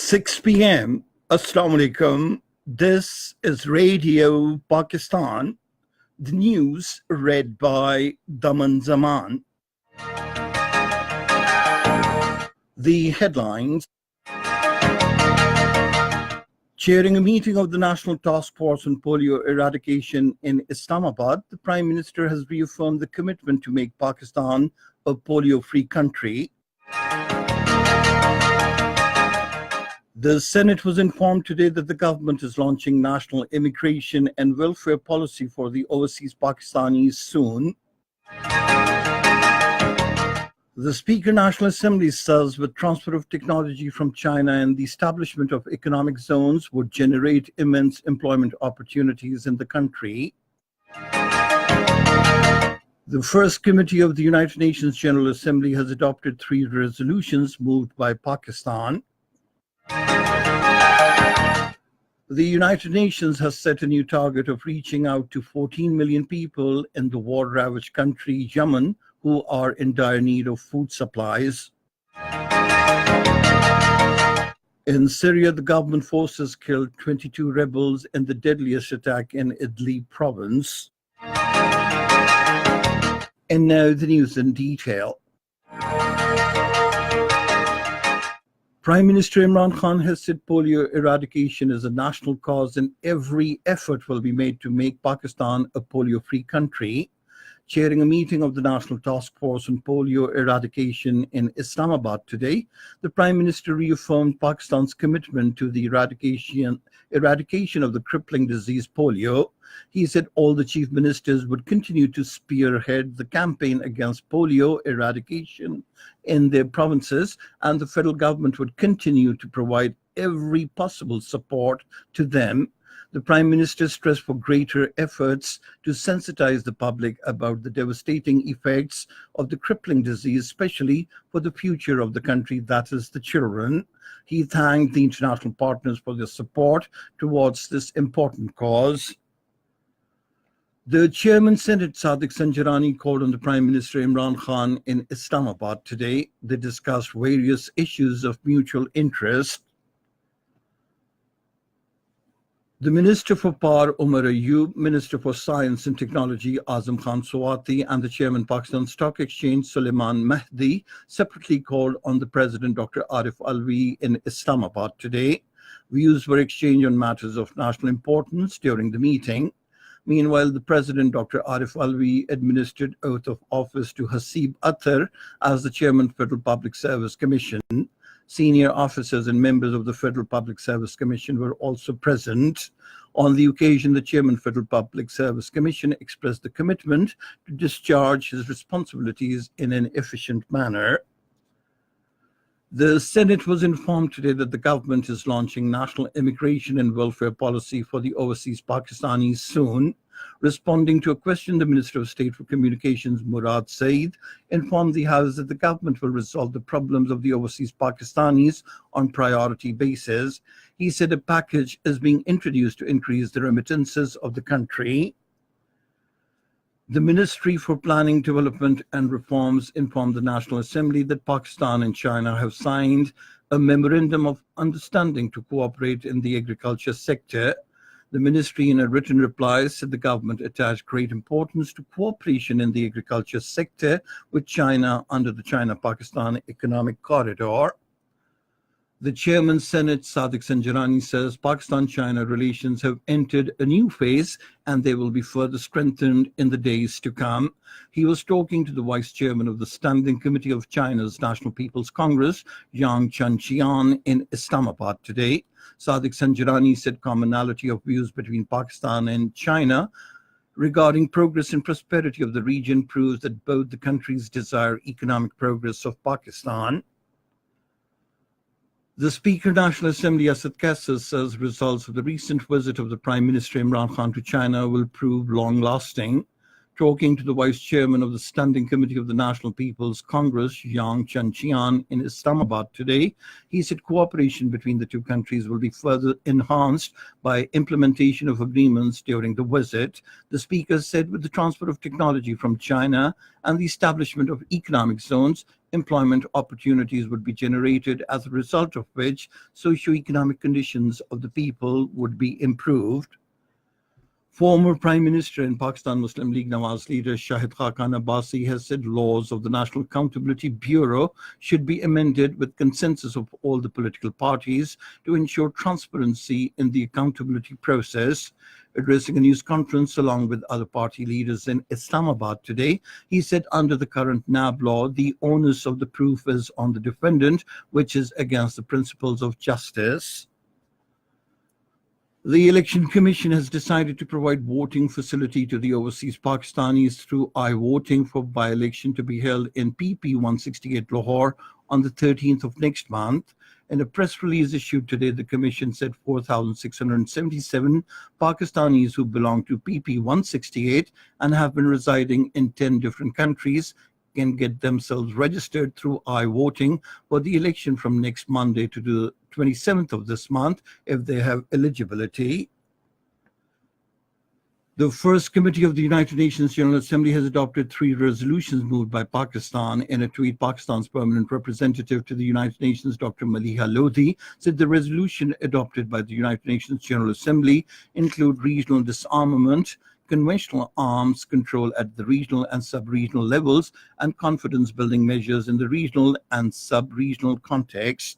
6 p.m. Assalamu alaikum. This is Radio Pakistan. The news read by Daman Zaman. The headlines. Chairing a meeting of the National Task Force on Polio Eradication in Islamabad, the Prime Minister has reaffirmed the commitment to make Pakistan a polio-free country. The Senate was informed today that the government is launching national immigration and welfare policy for the overseas Pakistanis soon. The Speaker National Assembly says with transfer of technology from China and the establishment of economic zones would generate immense employment opportunities in the country. The First Committee of the United Nations General Assembly has adopted 3 resolutions moved by Pakistan. The United Nations has set a new target of reaching out to 14 million people in the war-ravaged country, Yemen, who are in dire need of food supplies. In Syria, the government forces killed 22 rebels in the deadliest attack in Idlib province. And now the news in detail. Prime Minister Imran Khan has said polio eradication is a national cause and every effort will be made to make Pakistan a polio-free country. Chairing a meeting of the National Task Force on Polio Eradication in Islamabad today, the Prime Minister reaffirmed Pakistan's commitment to the eradication of the crippling disease polio. He said all the chief ministers would continue to spearhead the campaign against polio eradication in their provinces, and the federal government would continue to provide every possible support to them. The Prime Minister stressed for greater efforts to sensitize the public about the devastating effects of the crippling disease, especially for the future of the country, that is, the children. He thanked the international partners for their support towards this important cause. The Chairman Senate, Sadiq Sanjarani, called on the Prime Minister Imran Khan in Islamabad today. They discussed various issues of mutual interest. The Minister for Power, Umar Ayub, Minister for Science and Technology, Azam Khan Swati, and the Chairman Pakistan Stock Exchange, Suleiman Mahdi, separately called on the President, Dr. Arif Alvi, in Islamabad today. Views were exchanged on matters of national importance during the meeting. Meanwhile, the President, Dr. Arif Alvi, administered oath of office to Hasib Athar as the Chairman, Federal Public Service Commission. Senior officers and members of the Federal Public Service Commission were also present. On the occasion, the Chairman, Federal Public Service Commission, expressed the commitment to discharge his responsibilities in an efficient manner. The Senate was informed today that the government is launching national immigration and welfare policy for the overseas Pakistanis soon. Responding to a question, the Minister of State for Communications, Murad Saeed, informed the House that the government will resolve the problems of the overseas Pakistanis on priority basis. He said a package is being introduced to increase the remittances of the country. The Ministry for Planning, Development and Reforms informed the National Assembly that Pakistan and China have signed a memorandum of understanding to cooperate in the agriculture sector. The ministry, in a written reply, said the government attached great importance to cooperation in the agriculture sector with China under the China-Pakistan Economic Corridor. The Chairman, Senate, Sadiq Sanjarani, says Pakistan-China relations have entered a new phase and they will be further strengthened in the days to come. He was talking to the Vice Chairman of the Standing Committee of China's National People's Congress, Yang Chanqian, in Islamabad today. Sadiq Sanjarani said commonality of views between Pakistan and China regarding progress and prosperity of the region proves that both the countries desire economic progress of Pakistan. The Speaker, National Assembly, Asad Kassas, says results of the recent visit of the Prime Minister Imran Khan to China will prove long-lasting. Talking to the vice chairman of the Standing Committee of the National People's Congress, Yang Chanchian, in Islamabad today, he said cooperation between the two countries will be further enhanced by implementation of agreements during the visit. The speaker said with the transfer of technology from China and the establishment of economic zones, employment opportunities would be generated, as a result of which socio-economic conditions of the people would be improved. Former Prime Minister in Pakistan Muslim League Nawaz leader Shahid Khaqan Abbasi has said laws of the National Accountability Bureau should be amended with consensus of all the political parties to ensure transparency in the accountability process. Addressing a news conference along with other party leaders in Islamabad today, he said under the current NAB law, the onus of the proof is on the defendant, which is against the principles of justice. The Election Commission has decided to provide voting facility to the overseas Pakistanis through I-voting for by-election to be held in PP 168 Lahore on the 13th of next month. In a press release issued today, the Commission said 4,677 Pakistanis who belong to PP 168 and have been residing in 10 different countries can get themselves registered through I-voting for the election from next Monday to the 27th of this month if they have eligibility. The First Committee of the United Nations General Assembly has adopted 3 resolutions moved by Pakistan. In a tweet, Pakistan's permanent representative to the United Nations, Dr. Maliha Lodhi, said the resolution adopted by the United Nations General Assembly include regional disarmament, conventional arms control at the regional and sub-regional levels, and confidence-building measures in the regional and sub-regional context.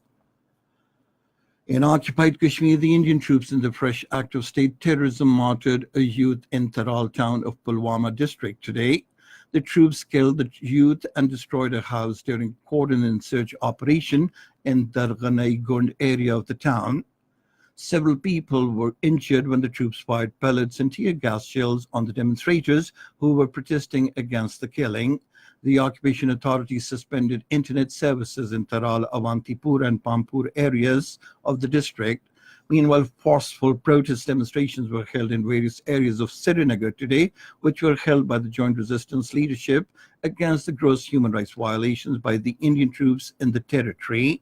In occupied Kashmir, the Indian troops in the fresh act of state terrorism martyred a youth in Taral town of Pulwama district today. The troops killed the youth and destroyed a house during a cordon search operation in Darganai Gund area of the town. Several people were injured when the troops fired pellets and tear gas shells on the demonstrators who were protesting against the killing. The occupation authorities suspended internet services in Taral, Avantipur and Pampur areas of the district. Meanwhile, forceful protest demonstrations were held in various areas of Srinagar today, which were held by the Joint Resistance Leadership against the gross human rights violations by the Indian troops in the territory.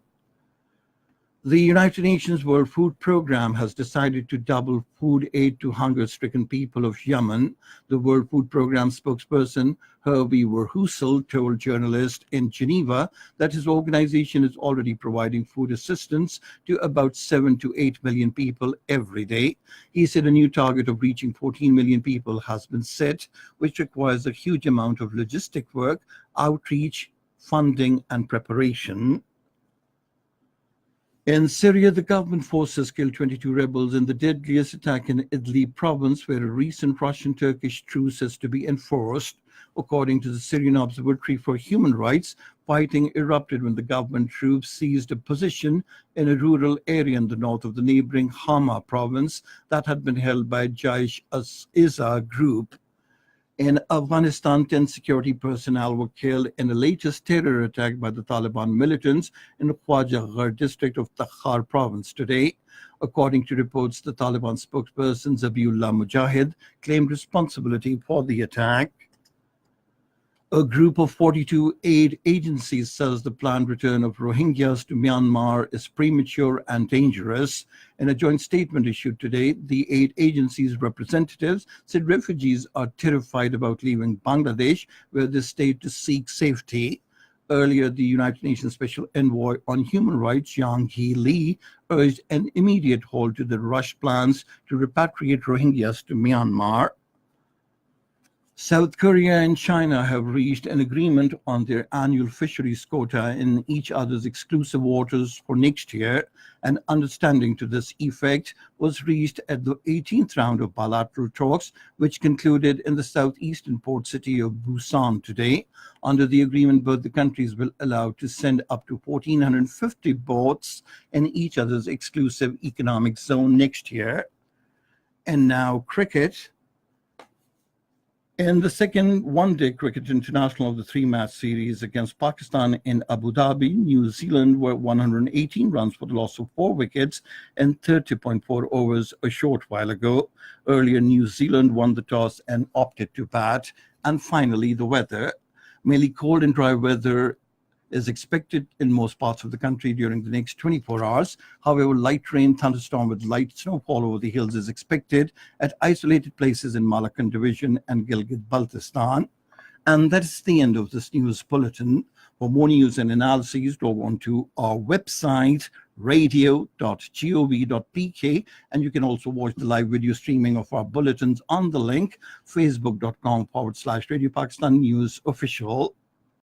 The United Nations World Food Programme has decided to double food aid to hunger-stricken people of Yemen. The World Food Programme spokesperson Hervé Verheusen told journalists in Geneva that his organization is already providing food assistance to about 7 to 8 million people every day. He said a new target of reaching 14 million people has been set, which requires a huge amount of logistic work, outreach, funding, and preparation. In Syria, the government forces killed 22 rebels in the deadliest attack in Idlib province, where a recent Russian-Turkish truce is to be enforced. According to the Syrian Observatory for Human Rights, fighting erupted when the government troops seized a position in a rural area in the north of the neighboring Hama province that had been held by Jaish al-Islam group. In Afghanistan, 10 security personnel were killed in the latest terror attack by the Taliban militants in the Khwaja Ghar district of Takhar province today. According to reports, the Taliban spokesperson Zabiullah Mujahid claimed responsibility for the attack. A group of 42 aid agencies says the planned return of Rohingyas to Myanmar is premature and dangerous. In a joint statement issued today, the aid agencies' representatives said refugees are terrified about leaving Bangladesh, where they stayed to seek safety. Earlier, the United Nations Special Envoy on Human Rights, Yang Hee Lee, urged an immediate halt to the rushed plans to repatriate Rohingyas to Myanmar. South Korea and China have reached an agreement on their annual fisheries quota in each other's exclusive waters for next year. An understanding to this effect was reached at the 18th round of bilateral talks, which concluded in the southeastern port city of Busan today. Under the agreement, both the countries will allow to send up to 1,450 boats in each other's exclusive economic zone next year. And now cricket. In the second one-day cricket international of the 3-match series against Pakistan in Abu Dhabi, New Zealand were 118 runs for the loss of 4 wickets in 30.4 overs a short while ago. Earlier, New Zealand won the toss and opted to bat, And finally, the weather. Mainly cold and dry weather is expected in most parts of the country during the next 24 hours. However, light rain, thunderstorm with light snowfall over the hills is expected at isolated places in Malakand Division and Gilgit-Baltistan. And that is the end of this news bulletin. For more news and analyses, log on to our website, radio.gov.pk, and you can also watch the live video streaming of our bulletins on the link, facebook.com/Radio Pakistan News Official.